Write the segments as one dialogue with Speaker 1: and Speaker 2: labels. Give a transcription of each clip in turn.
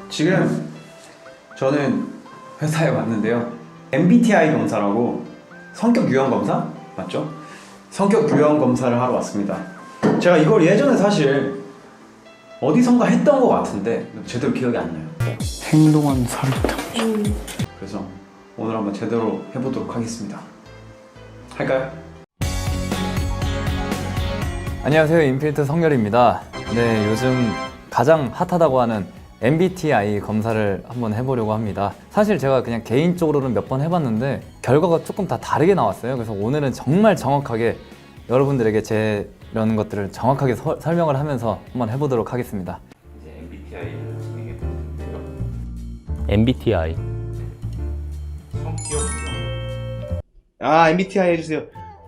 Speaker 1: 지금 저는 회사에 왔는데요. MBTI 검사라고 성격 유형 검사? 맞죠? 성격 유형 검사를 하러 왔습니다. 제가 이걸 예전에 사실 어디선가 했던 것 같은데 제대로 기억이 안 나요.
Speaker 2: 행동한 사람.
Speaker 1: 그래서 오늘 한번 제대로 해보도록 하겠습니다. 할까요?
Speaker 3: 안녕하세요, 인필트 성렬입니다. 네, 요즘 가장 핫하다고 하는 MBTI 검사를 한번 해보려고 합니다. 사실 제가 그냥 개인적으로는 몇 번 해봤는데 결과가 조금 다 다르게 나왔어요. 그래서 오늘은 정말 정확하게 여러분들에게 제 이런 것들을 정확하게 설명을 하면서 한번 해보도록 하겠습니다.
Speaker 4: 이제 MBTI를 소개해드리는데요. MBTI 성격 유형.
Speaker 2: MBTI 해주세요.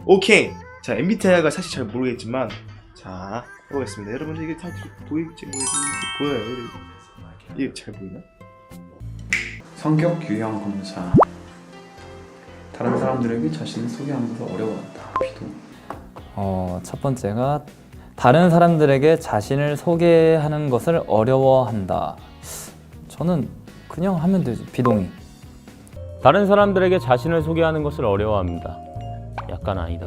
Speaker 2: 오케이. 자, MBTI가 사실 잘 모르겠지만, 자, 해보겠습니다. 여러분 이게 다 보이지? 보여요? 이게 잘 보이나?
Speaker 1: 성격 유형 검사. 다른 사람들에게 자신을 소개하면서 어려워한다. 비동.
Speaker 3: 첫 번째가 다른 사람들에게 자신을 소개하는 것을 어려워한다. 저는 그냥 하면 되지. 비동의.
Speaker 4: 다른 사람들에게 자신을 소개하는 것을 어려워합니다. 약간 아니다.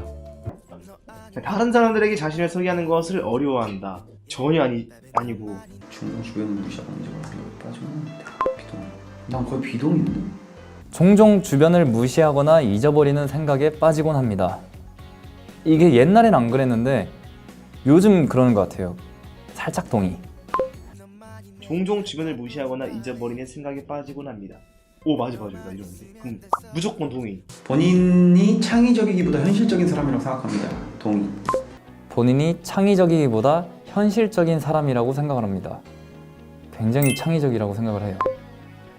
Speaker 2: 다른 사람들에게 자신을 소개하는 것을 어려워한다. 전혀 아니고.
Speaker 1: 중간 주변을 무시하고 이제 빠지면 비동. 난 거의 비동인데.
Speaker 3: 종종 주변을 무시하거나 잊어버리는 생각에 빠지곤 합니다. 이게 옛날엔 안 그랬는데 요즘 그러는 것 같아요. 살짝 동의.
Speaker 2: 종종 주변을 무시하거나 잊어버리는 생각에 빠지곤 합니다. 오, 맞아. 나 이러는데. 그럼 무조건 동의.
Speaker 1: 본인이 창의적이기보다 현실적인 사람이라고 생각합니다. 동의.
Speaker 3: 본인이 창의적이기보다 현실적인 사람이라고 생각을 합니다. 굉장히 창의적이라고 생각을 해요.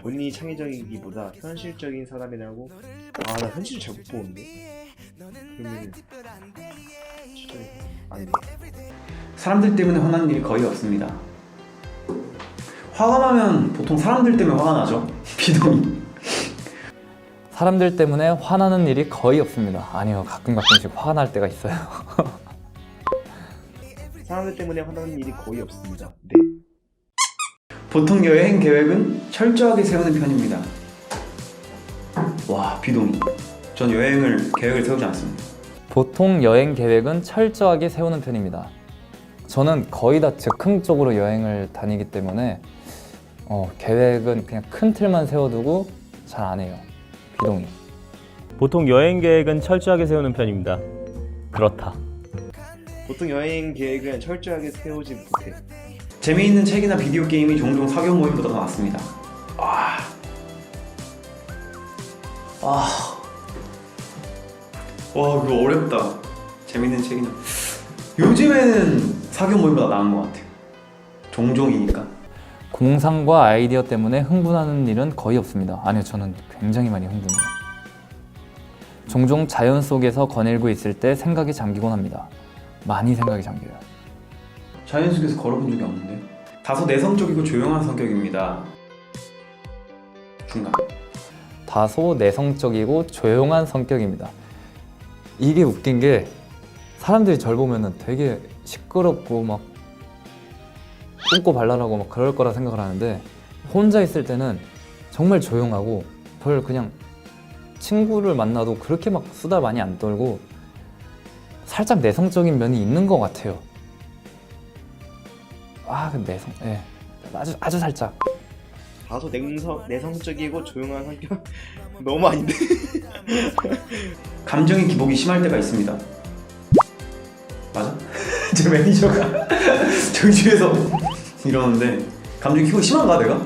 Speaker 2: 본인이 창의적이기보다 현실적인 사람이라고. 나 현실을 잘 못 보는데. 그러면 진짜 아니네.
Speaker 1: 사람들 때문에 화나는 일이 거의 없습니다. 화가 나면 보통 사람들 때문에 화가 나죠. 비동의.
Speaker 3: 사람들 때문에 화나는 일이 거의 없습니다. 아니요, 가끔씩 화가 날 때가 있어요.
Speaker 2: 사람들 때문에 화나는 일이 거의 없습니다. 네.
Speaker 1: 보통 여행 계획은 철저하게 세우는 편입니다. 와, 비동의. 전 계획을 세우지 않습니다.
Speaker 3: 보통 여행 계획은 철저하게 세우는 편입니다. 저는 거의 다 즉흥적으로 여행을 다니기 때문에 계획은 그냥 큰 틀만 세워두고 잘 안 해요. 비동의.
Speaker 4: 보통 여행 계획은 철저하게 세우는 편입니다. 그렇다.
Speaker 2: 보통 여행 계획은 철저하게 세우지 못해.
Speaker 1: 재미있는 책이나 비디오 게임이 종종 사교 모임보다 더 낫습니다. 와, 이거 어렵다. 재밌는 책이나. 요즘에는 사교 모임보다 나은 것 같아요. 종종이니까.
Speaker 3: 공상과 아이디어 때문에 흥분하는 일은 거의 없습니다. 아니요, 저는 굉장히 많이 흥분해요. 종종 자연 속에서 거닐고 있을 때 생각이 잠기곤 합니다. 많이 생각이 잠겨요.
Speaker 1: 자연 속에서 걸어본 적이 없는데. 다소 내성적이고 조용한 성격입니다. 중간.
Speaker 3: 다소 내성적이고 조용한 성격입니다. 이게 웃긴 게 사람들이 절 보면은 되게 시끄럽고 막 똥꼬 발랄하고 막 그럴 거라 생각을 하는데 혼자 있을 때는 정말 조용하고 그냥 친구를 만나도 그렇게 막 수다 많이 안 떨고 살짝 내성적인 면이 있는 것 같아요. 예, 아주 살짝.
Speaker 2: 다소 내성적이고 조용한 성격. 너무 아닌데.
Speaker 1: 감정의 기복이 심할 때가 있습니다. 맞아? 제 매니저가 저기 뒤에서 이러는데 감정의 기복이 심한가 내가?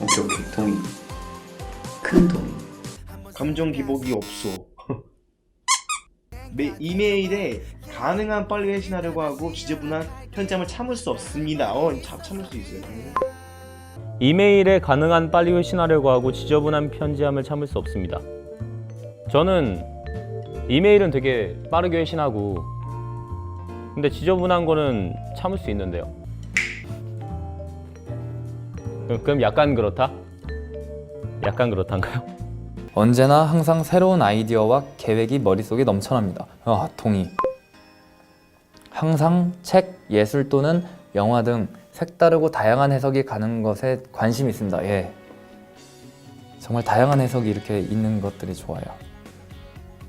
Speaker 1: 오케이 동의. 큰 동의.
Speaker 2: 감정 기복이 없어. 이메일에 가능한 빨리 회신하려고 하고 지저분한 편지함을 참을 수 없습니다. 참을 수 있어요.
Speaker 4: 이메일에 가능한 빨리 회신하려고 하고 지저분한 편지함을 참을 수 없습니다. 저는 이메일은 되게 빠르게 회신하고 근데 지저분한 거는 참을 수 있는데요. 그럼 약간 그렇다? 약간 그렇단가요?
Speaker 3: 언제나 항상 새로운 아이디어와 계획이 머릿속에 넘쳐납니다. 동의. 항상 책, 예술 또는 영화 등 색다르고 다양한 해석이 가는 것에 관심이 있습니다. 예. 정말 다양한 해석이 이렇게 있는 것들이 좋아요.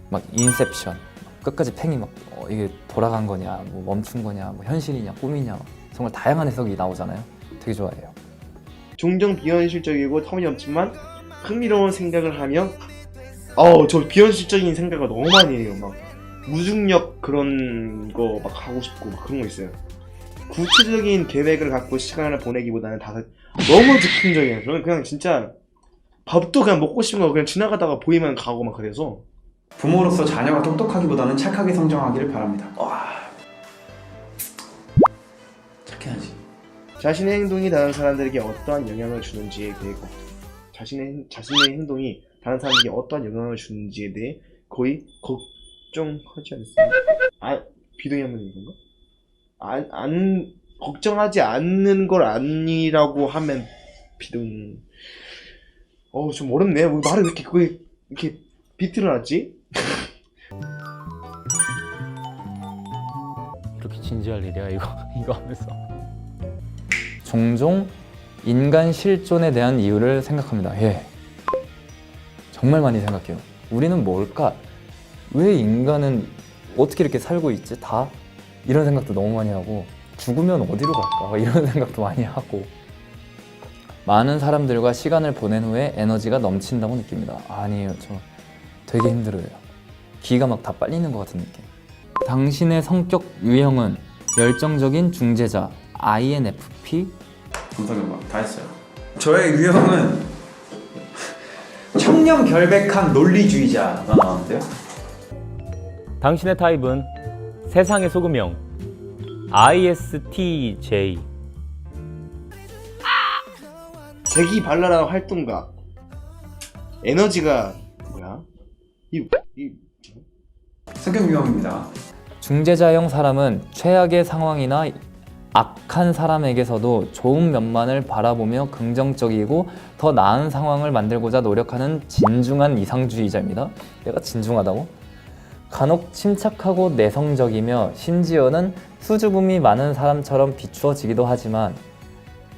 Speaker 3: 막 인셉션, 끝까지 팽이 막 이게 돌아간 거냐, 뭐 멈춘 거냐, 뭐 현실이냐, 꿈이냐, 정말 다양한 해석이 나오잖아요. 되게 좋아해요.
Speaker 2: 종종 비현실적이고 터무니없지만 흥미로운 생각을 하며 저 비현실적인 생각을 너무 많이 해요. 막 무중력 그런 거 막 하고 싶고 막 그런 거 있어요. 구체적인 계획을 갖고 시간을 보내기보다는 다 너무 즉흥적이에요. 저는 그냥 진짜 밥도 그냥 먹고 싶은 거 그냥 지나가다가 보이면 가고 막 그래서.
Speaker 1: 부모로서 자녀가 똑똑하기보다는 착하게 성장하기를 바랍니다. 와, 착해야지.
Speaker 2: 자신의 행동이 다른 사람들에게 어떠한 영향을 주는지에 대해 자신의 행동이 다른 사람에게 어떠한 영향을 주는지에 대해 거의 걱정하지 않습니다. 비동의 한번 이건가? 안 걱정하지 않는 걸 아니라고 하면 비동. 좀 어렵네. 왜 말을 이렇게 비틀어 놨지?
Speaker 4: 이렇게 진지할 일이야 이거 하면서.
Speaker 3: 종종 인간 실존에 대한 이유를 생각합니다. 예. 정말 많이 생각해요. 우리는 뭘까? 왜 인간은 어떻게 이렇게 살고 있지? 다? 이런 생각도 너무 많이 하고, 죽으면 어디로 갈까? 이런 생각도 많이 하고. 많은 사람들과 시간을 보낸 후에 에너지가 넘친다고 느낍니다. 아니에요. 저 되게 힘들어요. 기가 막 다 빨리는 것 같은 느낌. 당신의 성격 유형은 열정적인 중재자, INFP?
Speaker 1: 검사 결과 다 했어요. 저의 유형은 청렴 결백한 논리주의자가 나왔는데요.
Speaker 4: 당신의 타입은 세상의 소금형 ISTJ.
Speaker 2: 재기 발랄한 활동가. 에너지가 뭐야?
Speaker 1: 성격 유형입니다.
Speaker 3: 중재자형 사람은 최악의 상황이나 악한 사람에게서도 좋은 면만을 바라보며 긍정적이고 더 나은 상황을 만들고자 노력하는 진중한 이상주의자입니다. 내가 진중하다고? 간혹 침착하고 내성적이며 심지어는 수줍음이 많은 사람처럼 비추어지기도 하지만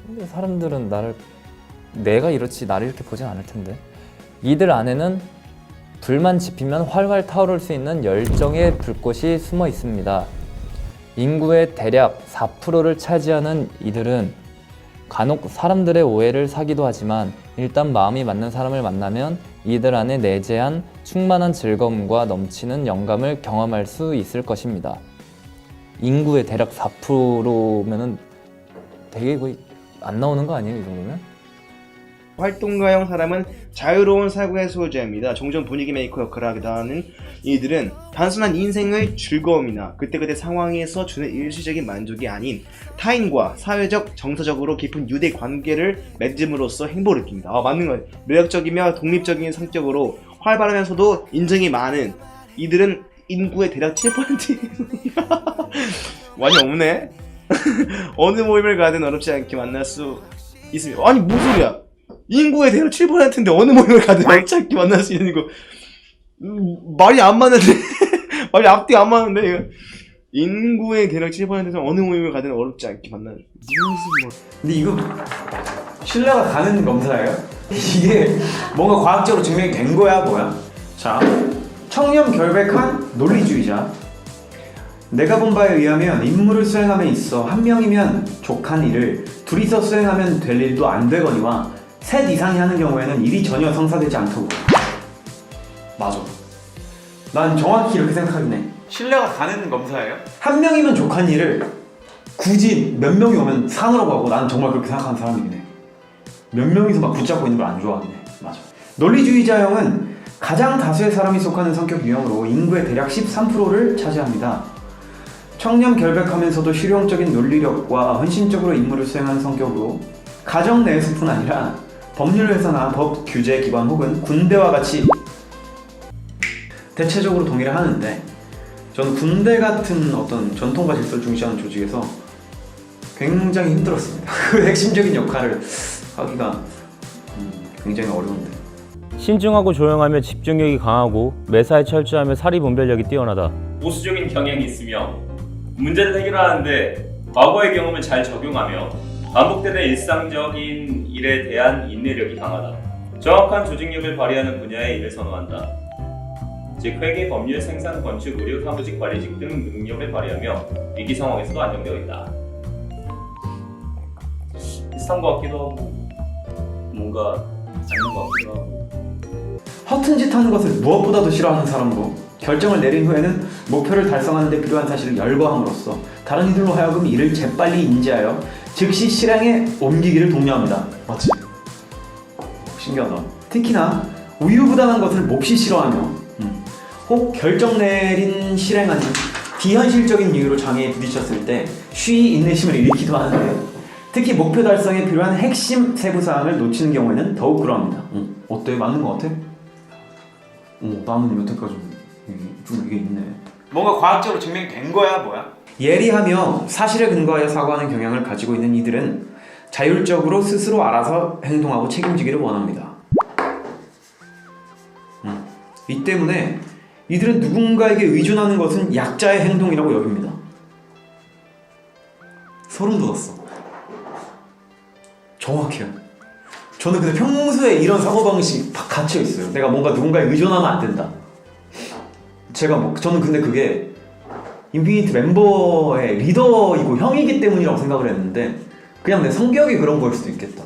Speaker 3: 근데 사람들은 내가 이렇지 나를 이렇게 보진 않을 텐데. 이들 안에는 불만 지피면 활활 타오를 수 있는 열정의 불꽃이 숨어 있습니다. 인구의 대략 4%를 차지하는 이들은 간혹 사람들의 오해를 사기도 하지만 일단 마음이 맞는 사람을 만나면 이들 안에 내재한 충만한 즐거움과 넘치는 영감을 경험할 수 있을 것입니다. 인구의 대략 4%면은 되게 거의 안 나오는 거 아니에요, 이 정도면?
Speaker 2: 활동가형 사람은 자유로운 사고의 소유자입니다. 종종 분위기 메이커 역할을 하기도 하는 이들은 단순한 인생의 즐거움이나 그때그때 상황에서 주는 일시적인 만족이 아닌 타인과 사회적, 정서적으로 깊은 유대 관계를 맺음으로써 행복을 느낍니다. 맞는 거예요. 매력적이며 독립적인 성격으로 활발하면서도 인정이 많은 이들은 인구의 대략 7%. 많이 없네. 어느 모임을 가든 어렵지 않게 만날 수 있습니다. 아니 무슨 소리야? 인구의 대략 7%인데 어느 모임을 가든 어렵지 않게 만날 수 있는 거 말이 안 맞는데 말이 앞뒤가 안 맞는데 이거. 인구의 대략 7%에서 어느 모임을 가든 어렵지 않게 만나는 무슨
Speaker 1: 근데 이거 신뢰가 가는 검사예요? 이게 뭔가 과학적으로 증명이 된 거야 뭐야? 자, 청렴 결백한 논리주의자. 내가 본 바에 의하면 임무를 수행함에 있어 한 명이면 족한 일을 둘이서 수행하면 될 일도 안 되거니와 셋 이상이 하는 경우에는 일이 전혀 성사되지 않더고. 맞아. 난 정확히 이렇게 생각하긴 해. 신뢰가 가는 검사예요? 한 명이면 족한 일을 굳이 몇 명이 오면 산으로 가고 나는 정말 그렇게 생각하는 사람이긴 해. 몇 명이서 막 붙잡고 있는 걸 안 좋아하긴 해. 맞아. 논리주의자형은 가장 다수의 사람이 속하는 성격 유형으로 인구의 대략 13%를 차지합니다. 청렴 결백하면서도 실용적인 논리력과 헌신적으로 임무를 수행하는 성격으로 가정 내에서뿐 아니라 법률회사나 법 규제 기관 혹은 군대와 같이 대체적으로 동의를 하는데 저는 군대 같은 어떤 전통과 질서를 중시하는 조직에서 굉장히 힘들었습니다. 그 핵심적인 역할을 하기가 굉장히 어려운데.
Speaker 4: 신중하고 조용하며 집중력이 강하고 매사에 철저하며 사리분별력이 뛰어나다. 보수적인 경향이 있으며 문제를 해결하는데 과거의 경험을 잘 적용하며 반복되는 일상적인 일에 대한 인내력이 강하다. 정확한 조직력을 발휘하는 분야의 일을 선호한다. 즉 회계, 법률, 생산, 건축, 의료, 사무직, 관리직 등 능력을 발휘하며 위기 상황에서도 안정되어 있다. 비슷한 것 같기도 하고 뭔가 아닌 것 같기도 하고.
Speaker 1: 허튼 짓 하는 것을 무엇보다도 싫어하는 사람으로 결정을 내린 후에는 목표를 달성하는 데 필요한 사실을 열거함으로써 다른 이들로 하여금 이를 재빨리 인지하여 즉시 실행에 옮기기를 독려합니다. 맞지? 신기하다. 특히나 우유부단한 것을 몹시 싫어하며 혹 결정 내린 실행하는 비현실적인 이유로 장애에 부딪혔을 때 쉬이 인내심을 잃기도 하는데 특히 목표 달성에 필요한 핵심 세부사항을 놓치는 경우에는 더욱 그러합니다. 어때? 맞는 것 같아? 나는 여태까지 좀 이게 있네. 뭔가 과학적으로 증명된 거야 뭐야? 예리하며 사실에 근거하여 사고하는 경향을 가지고 있는 이들은 자율적으로 스스로 알아서 행동하고 책임지기를 원합니다. 이 때문에 이들은 누군가에게 의존하는 것은 약자의 행동이라고 여깁니다. 소름 돋았어. 정확해요. 저는 근데 평소에 이런 사고방식이 다 갇혀있어요. 내가 뭔가 누군가에 의존하면 안 된다. 저는 근데 그게 인피니트 멤버의 리더이고 형이기 때문이라고 생각을 했는데 그냥 내 성격이 그런 거일 수도 있겠다.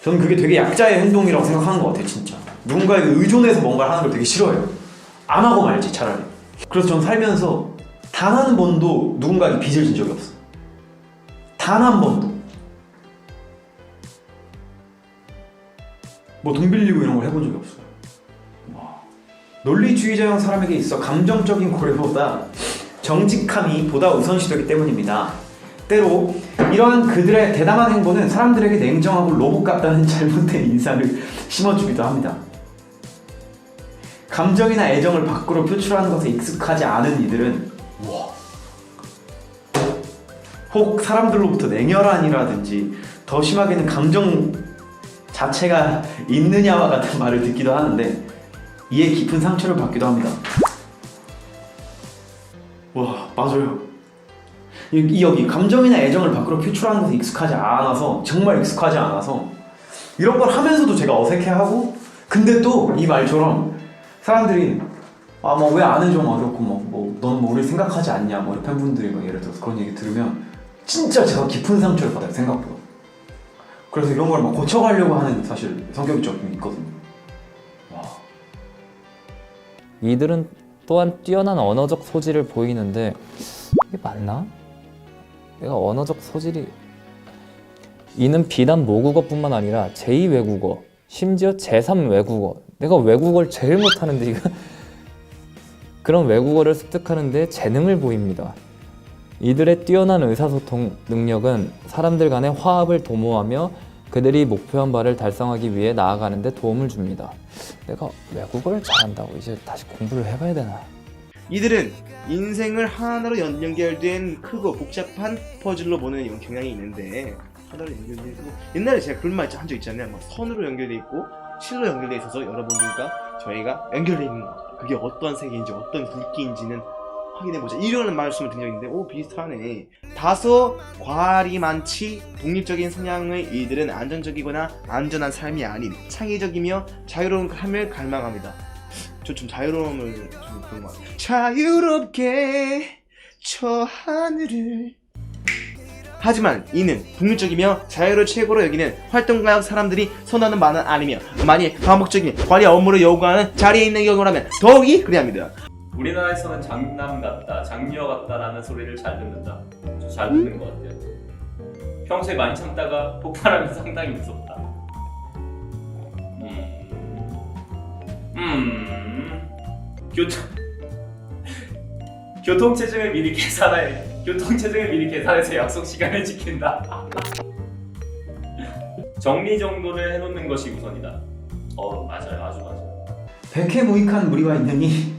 Speaker 1: 저는 그게 되게 약자의 행동이라고 생각하는 것 같아요. 진짜 누군가에게 의존해서 뭔가를 하는 걸 되게 싫어해요. 안 하고 말지 차라리. 그래서 전 살면서 단 한 번도 누군가에게 빚을 진 적이 없어요. 단 한 번도. 뭐 돈 빌리고 이런 걸 해본 적이 없어요. 논리주의자형 사람에게 있어 감정적인 고려보다 정직함이 보다 우선시되기 때문입니다. 때로 이러한 그들의 대담한 행보는 사람들에게 냉정하고 로봇 같다는 잘못된 인상을 심어주기도 합니다. 감정이나 애정을 밖으로 표출하는 것에 익숙하지 않은 이들은 혹 사람들로부터 냉혈한이라든지 더 심하게는 감정 자체가 있느냐와 같은 말을 듣기도 하는데 이에 깊은 상처를 받기도 합니다. 와, 맞아요. 여기 감정이나 애정을 밖으로 표출하는 것에 익숙하지 않아서, 정말 익숙하지 않아서 이런 걸 하면서도 제가 어색해하고, 근데 또 이 말처럼 사람들이 뭐 왜 안 해줘 막 이렇고 뭐 너는 뭐 우리를 생각하지 않냐 뭐 팬분들이 막 예를 들어서 그런 얘기 들으면 진짜 제가 깊은 상처를 받아요, 생각보다. 그래서 이런 걸 막 고쳐가려고 하는 사실 성격이 좀 있거든요. 와.
Speaker 3: 이들은 또한 뛰어난 언어적 소질을 보이는데 이게 맞나? 내가 언어적 소질이 이는 비단 모국어뿐만 아니라 제2외국어, 심지어 제3외국어, 내가 외국어를 제일 못하는데 이거 그런 외국어를 습득하는데 재능을 보입니다. 이들의 뛰어난 의사소통 능력은 사람들 간의 화합을 도모하며 그들이 목표한 바를 달성하기 위해 나아가는 데 도움을 줍니다. 내가 외국어를 잘한다고 이제 다시 공부를 해봐야 되나?
Speaker 2: 이들은 인생을 하나로 연결된 크고 복잡한 퍼즐로 보는 이런 경향이 있는데 하나로 연결돼 있고 옛날에 제가 그런 말 한 적 있잖아요. 막 선으로 연결돼 있고 실로 연결돼 있어서 여러분들과 저희가 연결돼 있는 거 그게 어떤 세계인지 어떤 굵기인지는 확인해보자 이런 말씀을 드린 적이 있는데 오 비슷하네. 다소 과할이 많지 독립적인 성향의 이들은 안정적이거나 안전한 삶이 아닌 창의적이며 자유로운 삶을 갈망합니다. 저 좀 자유로움을 좀 그런 것 같아요. 자유롭게 저 하늘을 하지만 이는 독립적이며 자유를 최고로 여기는 활동가형 사람들이 선호하는 바는 아니며 만일 반복적인 관리 업무를 요구하는 자리에 있는 경우라면 더욱이 그리합니다.
Speaker 4: 우리나라에서는 장남 같다, 장녀 같다라는 소리를 잘 듣는다. 저 잘 듣는 것 같아요. 평소에 많이 참다가 폭발하면 상당히 무섭다. 교통체증을 미리 계산해서 약속 시간을 지킨다. 정리정돈을 해놓는 것이 우선이다. 맞아요, 아주 맞아요.
Speaker 1: 백해무익한 무리가 있느니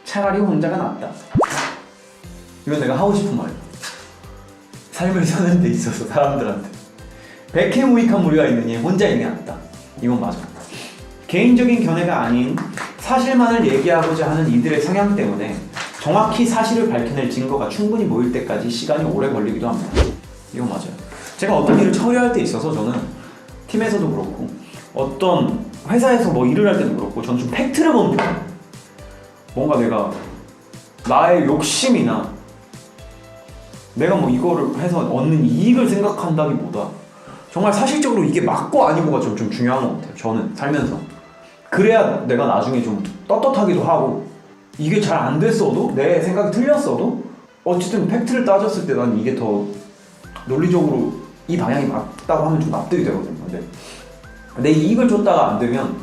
Speaker 1: 차라리 혼자가 낫다. 이건 내가 하고 싶은 말이야. 삶을 사는 데 있어서 사람들한테 백해무익한 무리가 있느니 혼자 있는 게 낫다. 이건 맞아. 개인적인 견해가 아닌 사실만을 얘기하고자 하는 이들의 성향 때문에 정확히 사실을 밝혀낼 증거가 충분히 모일 때까지 시간이 오래 걸리기도 합니다. 이건 맞아요. 제가 어떤 일을 처리할 때 있어서 저는 팀에서도 그렇고 어떤 회사에서 뭐 일을 할 때도 그렇고 저는 좀 팩트를 보는 편이에요. 뭔가 내가 나의 욕심이나 내가 뭐 이거를 해서 얻는 이익을 생각한다기보다 정말 사실적으로 이게 맞고 아니고가 좀 중요한 것 같아요. 저는 살면서. 그래야 내가 나중에 좀 떳떳하기도 하고 이게 잘 안 됐어도 내 생각이 틀렸어도 어쨌든 팩트를 따졌을 때 난 이게 더 논리적으로 이 방향이 맞다고 하면 좀 납득이 되거든요. 근데 내 이익을 쫓다가 안 되면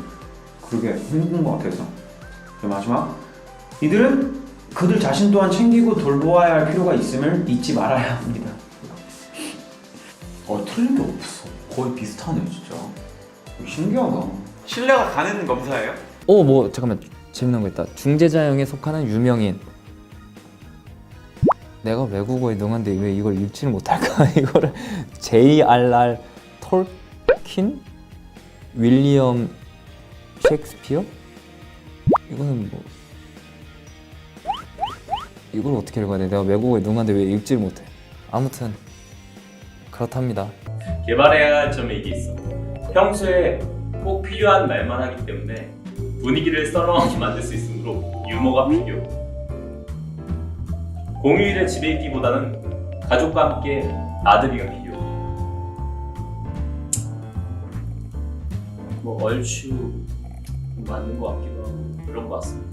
Speaker 1: 그게 힘든 것 같아서. 마지막, 이들은 그들 자신 또한 챙기고 돌보아야 할 필요가 있음을 잊지 말아야 합니다. 틀린 게 없어. 거의 비슷하네 진짜. 신기하다. 신뢰가 가는 검사예요?
Speaker 3: 뭐 잠깐만, 재밌는 거 있다. 중재자형에 속하는 유명인. 내가 외국어에 능한데 왜 이걸 읽지를 못할까? 이거를 J.R.R. 톨킨? 윌리엄 셰익스피어? 이거는 뭐 이걸 어떻게 읽어야 돼? 내가 외국어에 능한데 왜 읽지를 못해? 아무튼 그렇답니다.
Speaker 4: 개발해야 할 점이 이게 있어. 평소에 꼭 필요한 말만 하기 때문에 분위기를 썰렁하게 만들 수 있으므로 유머가 필요. 공휴일에 집에 있기보다는 가족과 함께 나들이가 필요. 뭐 얼추 맞는 것 같기도 하고 그런 것 같습니다.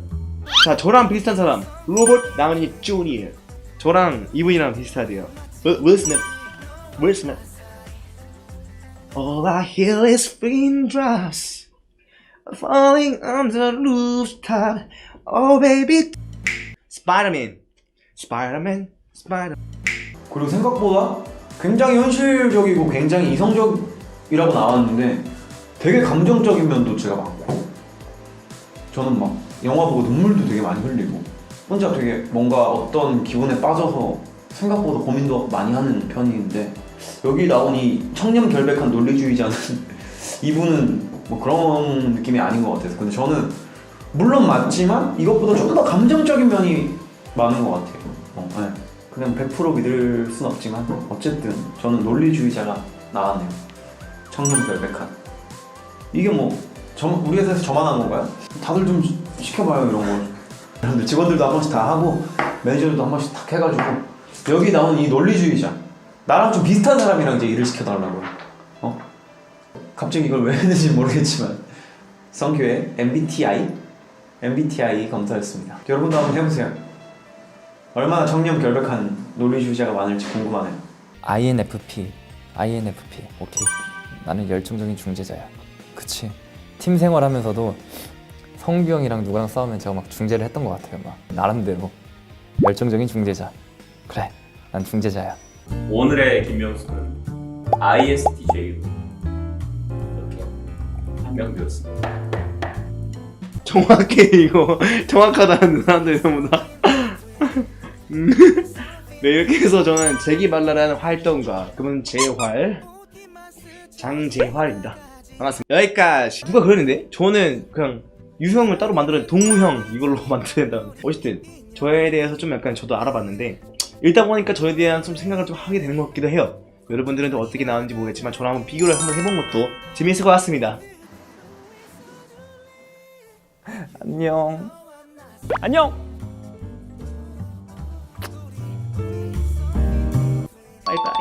Speaker 2: 자, 저랑 비슷한 사람 로버트 다우니 주니어. 저랑 이분이랑 비슷하대요. 윌 스미스. 윌 스미스. All I hear is raindrops falling on the rooftop. Oh baby. 스파이더맨.
Speaker 1: 그리고 생각보다 굉장히 현실적이고 굉장히 이성적이라고 나왔는데 되게 감정적인 면도 제가 많고 저는 막 영화 보고 눈물도 되게 많이 흘리고 혼자 되게 뭔가 어떤 기분에 빠져서 생각보다 고민도 많이 하는 편인데 여기 나온 이 청렴 결백한 논리주의자는 이분은 뭐 그런 느낌이 아닌 것 같아서. 근데 저는 물론 맞지만 이것보다 좀 더 감정적인 면이 많은 것 같아요. 네. 그냥 100% 믿을 순 없지만 어쨌든 저는 논리주의자가 나왔네요. 청렴 결백한. 이게 뭐 우리 회사에서 저만 한 건가요? 다들 좀 시켜봐요 이런 거. 여러분들 직원들도 한 번씩 다 하고 매니저들도 한 번씩 탁 해가지고 여기 나온 이 논리주의자 나랑 좀 비슷한 사람이랑 이제 일을 시켜달라고요. 갑자기 이걸 왜 했는지 모르겠지만 성규의 MBTI 검사였습니다. 여러분도 한번 해보세요. 얼마나 청렴 결백한 논리주의자가 많을지 궁금하네요.
Speaker 3: INFP. 오케이. 나는 열정적인 중재자야. 그치. 팀 생활하면서도 성규 형이랑 누구랑 싸우면 제가 막 중재를 했던 것 같아요. 막 나름대로 열정적인 중재자. 그래, 난 중재자야.
Speaker 4: 오늘의 김명수는 ISTJ로 이렇게 한명되었습니다.
Speaker 2: 정확해 이거. 정확하다는 사람들이 전부 다. 네, 이렇게 해서 저는 재기발랄한 활동가 그분 장재활입니다. 반갑습니다. 여기까지. 누가 그러는데? 저는 그냥 유형을 따로 만들었는데 동우형 이걸로 만드는다. 어쨌든 저에 대해서 좀 약간 저도 알아봤는데 읽다 보니까 저에 대한 좀 생각을 좀 하게 되는 것 같기도 해요. 여러분들은 또 어떻게 나왔는지 모르겠지만 저랑 한번 비교를 한번 해본 것도 재밌을 것 같습니다.
Speaker 3: 안녕.
Speaker 4: 안녕!
Speaker 2: 바이바이.